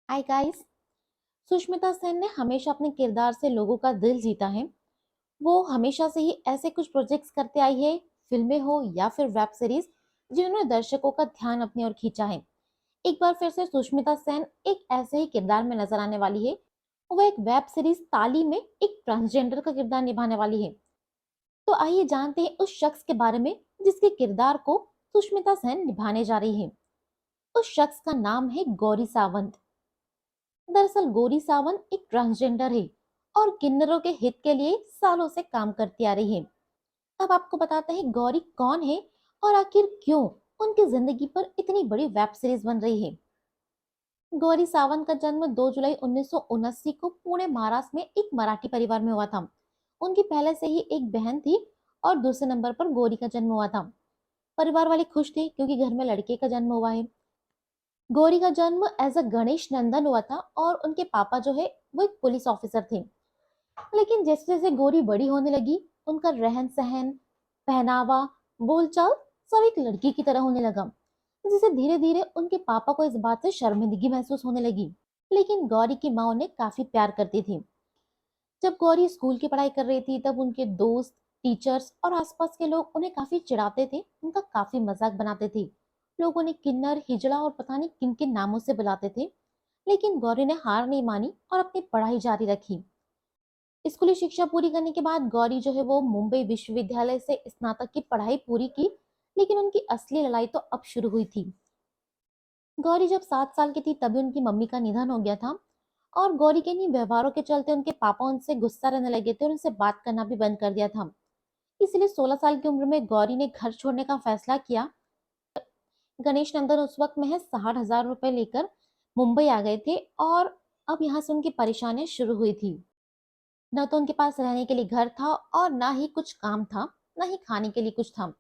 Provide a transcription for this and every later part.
Hi guys. Sushmita Sen ने हमेशा अपने किरदार से लोगों का दिल जीता है। वो हमेशा से ही ऐसे कुछ प्रोजेक्ट्स करते आई है, फिल्में हो या फिर वेब सीरीज, जिन्होंने दर्शकों का ध्यान अपनी ओर खींचा है। एक बार फिर से सुष्मिता सेन एक ऐसे ही किरदार में नजर आने वाली है। वो एक वेब सीरीज ताली में एक ट्रांसजेंडर का किरदार निभाने वाली है। तो आइए जानते हैं उस शख्स के बारे में जिसके किरदार को सुष्मिता सेन निभाने जा रही है। उस शख्स का नाम है गौरी सावंत। दरअसल गौरी सावंत एक ट्रांसजेंडर है और किन्नरों के हित के लिए सालों से काम करती आ रही है। अब आपको बताते हैं गौरी कौन है और आखिर क्यों उनकी जिंदगी पर इतनी बड़ी वेब सीरीज बन रही है। गौरी सावंत का जन्म 2 जुलाई 1979 को पुणे महाराष्ट्र में एक मराठी परिवार में हुआ था। उनकी पहले से ही एक बहन थी और दूसरे नंबर पर गौरी का जन्म हुआ था। परिवार वाले खुश थे क्योंकि घर में लड़के का जन्म हुआ है। गौरी का जन्म एज अ गणेश नंदन हुआ था और उनके पापा जो है वो एक पुलिस ऑफिसर थे। लेकिन जैसे जैसे गौरी बड़ी होने लगी, उनका रहन सहन, पहनावा, बोलचाल सब एक लड़की की तरह होने लगा, जिससे धीरे धीरे उनके पापा को इस बात से शर्मिंदगी महसूस होने लगी। लेकिन गौरी की माँ उन्हें काफी प्यार करती थी। जब गौरी स्कूल की पढ़ाई कर रही थी तब उनके दोस्त, टीचर्स और आसपास के लोग उन्हें काफी चिढ़ाते थे, उनका काफी मजाक बनाते थे। लोग उन्हें किन्नर, हिजड़ा और पता नहीं किन किन नामों से बुलाते थे। लेकिन गौरी ने हार नहीं मानी और अपनी पढ़ाई जारी रखी। स्कूली शिक्षा पूरी करने के बाद गौरी जो है वो मुंबई विश्वविद्यालय से स्नातक की पढ़ाई पूरी की। लेकिन उनकी असली लड़ाई तो अब शुरू हुई थी। गौरी जब 7 साल की थी तभी उनकी मम्मी का निधन हो गया था और गौरी के इन्हीं व्यवहारों के चलते उनके पापा उनसे गुस्सा रहने लगे थे और उनसे बात करना भी बंद कर दिया था। इसलिए 16 साल की उम्र में गौरी ने घर छोड़ने का फैसला किया। गणेश नंदन उस वक्त महज 60,000 रुपए लेकर मुंबई आ गए थे और अब यहाँ से उनकी परेशानियां शुरू हुई थी। न तो उनके पास रहने के लिए घर था और ना ही कुछ काम था, न ही खाने के लिए कुछ था।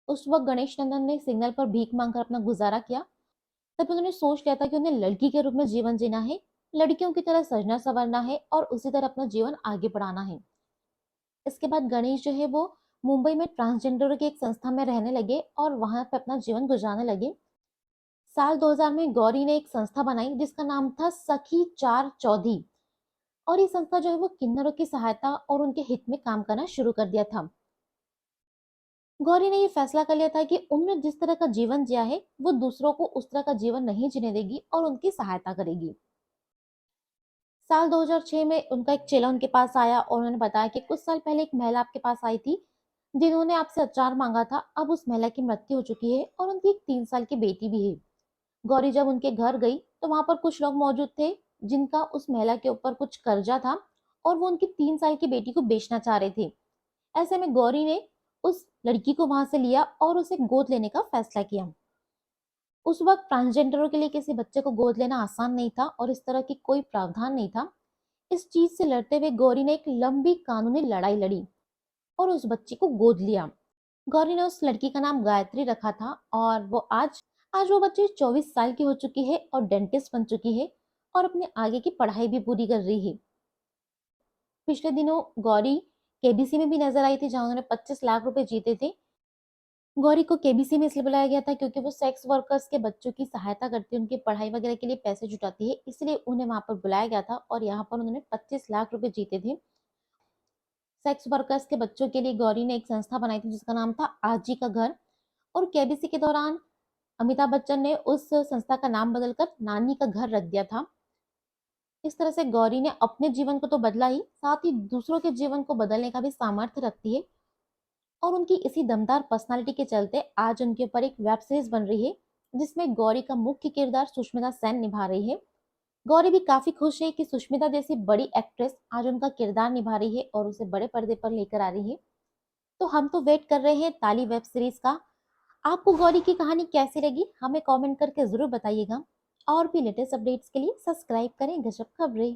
उस वक्त गणेश नंदन ने सिग्नल पर भीख मांगकर अपना गुजारा किया। तब उन्होंने सोच लिया था कि उन्हें लड़की के रूप में जीवन जीना है, लड़कियों की तरह सजना संवरना है और उसी तरह अपना जीवन आगे बढ़ाना है। इसके बाद गणेश जो है वो मुंबई में ट्रांसजेंडर की एक संस्था में रहने लगे और वहां पे अपना जीवन गुजारने लगे। साल 2000 में गौरी ने एक संस्था बनाई जिसका नाम था सखी चार चौधी। और ये संस्था जो है वो किन्नरों की सहायता और उनके हित में काम करना शुरू कर दिया था। गौरी ने ये फैसला कर लिया था कि उन्होंने जिस तरह का जीवन जिया है वो दूसरों को उस तरह का जीवन नहीं जीने देगी और उनकी सहायता करेगी। साल 2006 में उनका एक चेला उनके पास आया और उन्होंने बताया कि कुछ साल पहले एक महिला आपके पास आई थी जिन्होंने आपसे अचार मांगा था। अब उस महिला की मृत्यु हो चुकी है और उनकी एक 3 साल की बेटी भी है। गौरी जब उनके घर गई तो वहां पर कुछ लोग मौजूद थे जिनका उस महिला के ऊपर कुछ कर्जा था और वो उनकी 3 साल की बेटी को बेचना चाह रहे थे। ऐसे में गौरी ने उस लड़की को वहां से लिया और उसे गोद लेने का फैसला किया। उस वक्त ट्रांसजेंडरों के लिए किसी बच्चे को गोद लेना आसान नहीं था और इस तरह की कोई प्रावधान नहीं था। इस चीज से लड़ते हुए गौरी ने एक लंबी कानूनी लड़ाई लड़ी और उस बच्ची को गोद लिया। गौरी ने उस लड़की का नाम गायत्री रखा था और वो आज वो बच्ची 24 साल की हो चुकी है और डेंटिस्ट बन चुकी है और अपने आगे की पढ़ाई भी पूरी कर रही है। पिछले दिनों गौरी केबीसी में भी नजर आई थी जहां उन्होंने 25 लाख रुपए जीते थे। गौरी को केबीसी में इसलिए बुलाया गया था क्योंकि वो सेक्स वर्कर्स के बच्चों की सहायता करती है, उनकी पढ़ाई वगैरह के लिए पैसे जुटाती है, इसलिए उन्हें वहां पर बुलाया गया था और यहाँ पर उन्होंने 25 लाख रुपए जीते थे। सेक्स वर्कर्स के बच्चों के लिए गौरी ने एक संस्था बनाई थी जिसका नाम था आजी का घर। और केबीसी के दौरान अमिताभ बच्चन ने उस संस्था का नाम बदलकर नानी का घर रख दिया था। इस तरह से गौरी ने अपने जीवन को तो बदला ही, साथ ही दूसरों के जीवन को बदलने का भी सामर्थ्य रखती है। और उनकी इसी दमदार पर्सनालिटी के चलते आज उनके ऊपर एक वेब सीरीज बन रही है जिसमें गौरी का मुख्य किरदार सुष्मिता सेन निभा रही है। गौरी भी काफी खुश है कि सुष्मिता जैसी बड़ी एक्ट्रेस आज उनका किरदार निभा रही है और उसे बड़े पर्दे पर लेकर आ रही है। तो हम तो वेट कर रहे हैं ताली वेब सीरीज का। आपको गौरी की कहानी कैसी लगी हमें कमेंट करके जरूर बताइएगा। और भी लेटेस्ट अपडेट्स के लिए सब्सक्राइब करें गजब खबरें।